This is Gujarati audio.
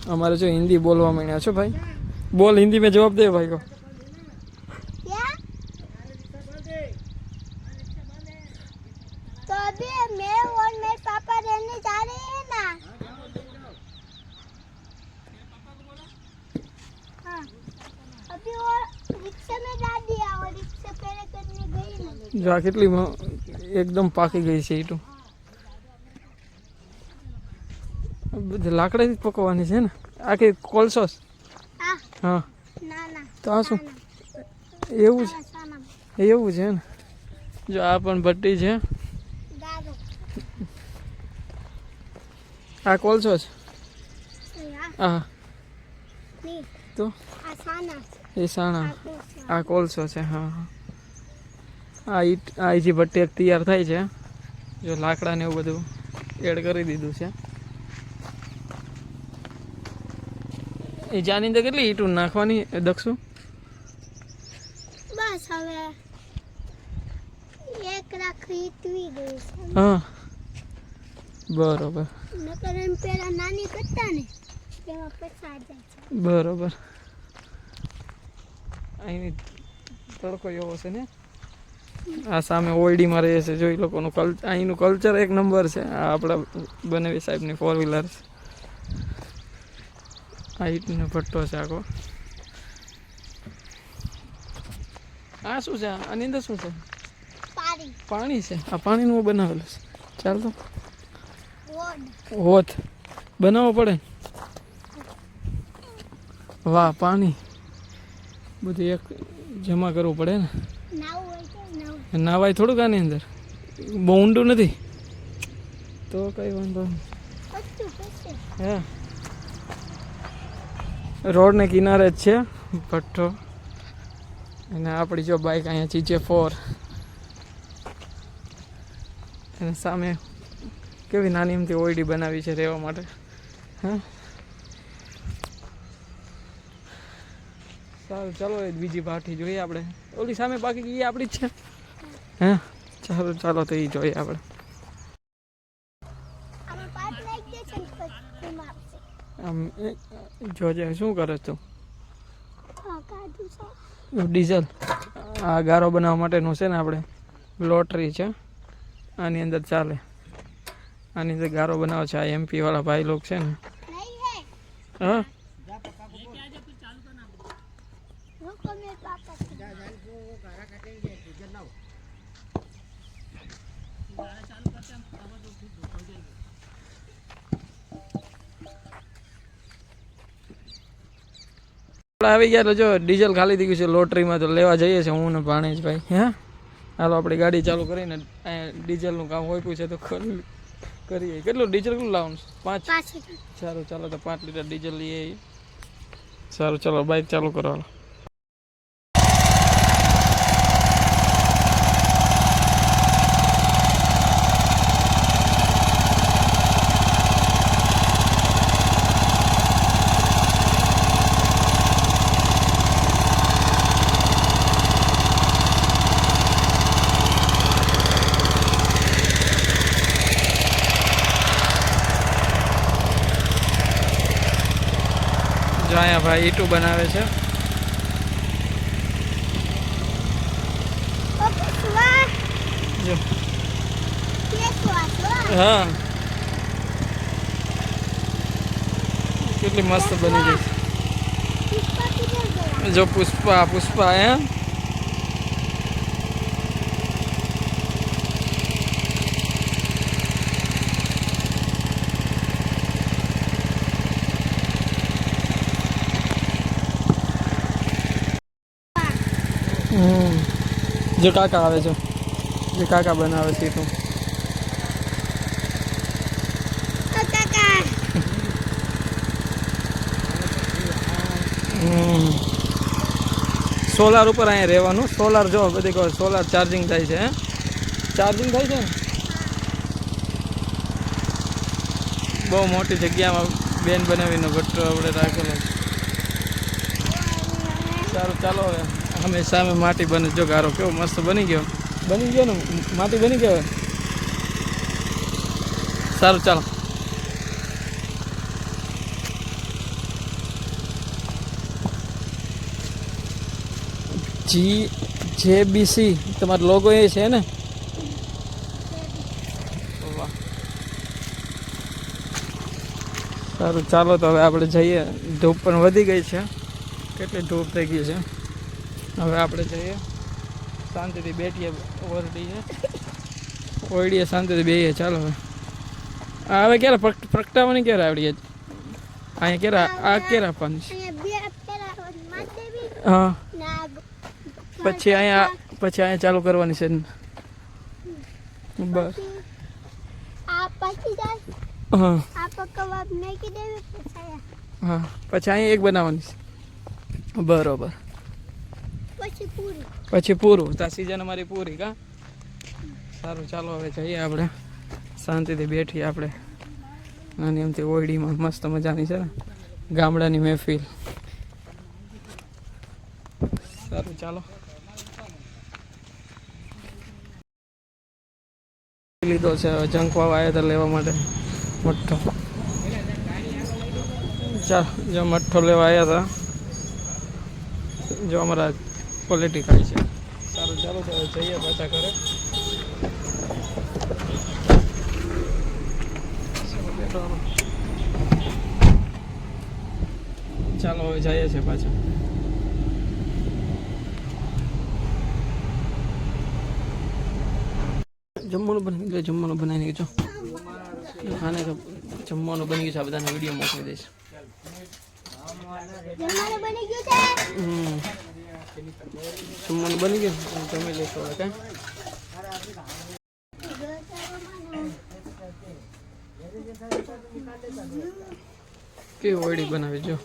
हमारे जो हिंदी बोलवा में अच्छा भाई बोल हिंदी में जवाब दे भाई को क्या तो अभी मैं और मेरे पापा रहने जा रहे हैं ना हाँ अभी वो रिक्शा में डाल दिया और रिक्शा पहले करने गई ना जो કેટલી એકદમ પાકી ગઈ છે ઈટું લાકડાથી પકવવાની છે ને આ કે કોલસો हाँ હા ना ना તો આ શું એવું છે साना એવું છે ને જો આ પણ ભટ્ટી છે दारू આ કોલસો છે यहाँ હા नहीं તો आसाना એ સાણા आपको આ કોલસો છે હા હા આ ઈટ આ જે ભટ્ટી એક તૈયાર થાય છે જો લાકડા ને એવું બધું એડ કરી દીધું છે એ જાની અંદર કેટલી ઈટું નાખવાની દક્ષું बस હવે એક રાખી ઈટવી ગઈ છે હા બરોબર નકર એમ પેલા નાની કરતા ને તેમાં પૈસા જાય છે બરોબર અહીં તડકો એવો છે ને આ સામે ઓયડીમાં રહે છે જો એ લોકોનું અહીંનું કલ્ચર એક નંબર છે આ આપણા બનેવી સાહેબની 4 વ્હીલર છે આ ઈટનો ભટ્ટો છે આખો આ શું છે આની અંદર શું છે પાણી પાણી છે આ પાણીનું બનાવેલું છે ચાલ તો રોડ હોત બનાવવો પડે વાહ પાણી બધું એક જમા કરવું પડે ને નાવ હોય તો નાવ નાવાય થોડુંક આની અંદર બહુ ઊંડું નથી તો કઈ વાંધો નહીં કચ્ચું કચ્ચું હે રોડને કિનારે જ છે ભઠ્ઠો અને આપણી જો બાઇક અહીંયા GJ4 અને સામે કેવી નાની એમથી ઓયડી બનાવી છે રહેવા માટે હા સારું ચાલો એ બીજી ભાઠી જોઈએ આપણે ઓલી સામે બાકી એ આપણી જ છે હા ચાલો ચાલો તો એ જોઈએ આપણે આમાં પાટ નાખી દે છે ને પછી માપશે આમ જોજે શું કરે તું હા કાઢું છે ડીઝલ આ ગારો બનાવવા માટેનું છે ને આપણે લોટરી છે આની અંદર ચાલે આની અંદર ગારો બનાવે છે આ MP વાળા ભાઈ લોક છે ને નહીં હે હા रुको मेरे पापा આવી ગયા તો જો ડીઝલ ખાલી થઈ ગયું છે લોટરીમાં તો લેવા જઈએ છીએ હું ને ભાણેજભાઈ હે હાલો આપણી ગાડી ચાલુ કરીને ડીઝલનું કામ હોય પૂછે તો કરીએ કેટલું ડીઝલ કેટલું લાવવાનું 5 સારું ચાલો તો 5 લીટર ડીઝલ લઈએ સારું ચાલો બાઇક ચાલુ કરો જો અહીંયા ભાઈ ઈટું બનાવે છે જો હા કેટલી મસ્ત બની ગઈ જો પુષ્પા પુષ્પા હે जो काका आवे जो काका बनावे છે તો સોલાર ઉપર અહીંયા રહેવાનું સોલાર જો બધી કહો સોલાર ચાર્જિંગ થાય છે ચાર્જિંગ થાય છે ને બહુ મોટી જગ્યામાં બેન બનાવીને ભટ્ટો આપણે રાખેલો સારું ચાલો હવે અમે સામે માટી બને જો ગારો કેવો મસ્ત બની ગયો ને માટી બની ગયો સારું ચાલો JBC તમારો લોગો એ છે ને? વાહ, સારું ચાલો તો હવે આપણે જઈએ. ધૂપ પણ વધી ગઈ છે, કેટલી ધૂપ થઈ ગઈ છે. હવે આપણે જઈએ, શાંતિથી બેઠીએ. ઓરડી છે, ઓરડીએ શાંતિથી બેહીએ. ચાલો હવે હવે ક્યારે પ્રગટાવવાની ક્યારે આવડી? અહીંયા ક્યારે આ ક્યારે આપવાની છે? અહીંયા બે પેલા માથેવી હા, ના પછી અહીંયા ચાલુ કરવાની છે. બસ આ પછી જાય હા આ પકવા મેકી દેવી પછી હા, પછી અહીંયા એક બનાવવાની છે. બરોબર, પછી પૂરી પછી પૂરું. તો સિઝન અમારી પૂરી કા? સારું ચાલો હવે જઈએ આપણે, શાંતિથી બેઠીએ આપણે. અને એમથી ઓયડીમાં મસ્ત મજાની છે ને ગામડાની મહેફિલ. સારું ચાલો. લીધો છે જંકવાવ આવ્યા હતા લેવા માટે મઠ્ઠો. ચાલ જો મઠ્ઠો લેવા આવ્યા હતા, જો અમારા ક્વોલિટી ખાઈ છે. સારું ચાલો તો જઈએ પાછા ઘરે. ચાલો હવે જઈએ છીએ પાછા. જમવાનું બની ગયું, જમવાનું બનાવી ગયું. આને તો જમવાનું બની ગયું છે, આ બધાને વિડીયો મોકલી દઈશ. જમવાનું બની ગયું છે. જમવાનું બની ગયું, જમી લઈશું હવે. કાંઈ કેવી ઓયડી બનાવી જો.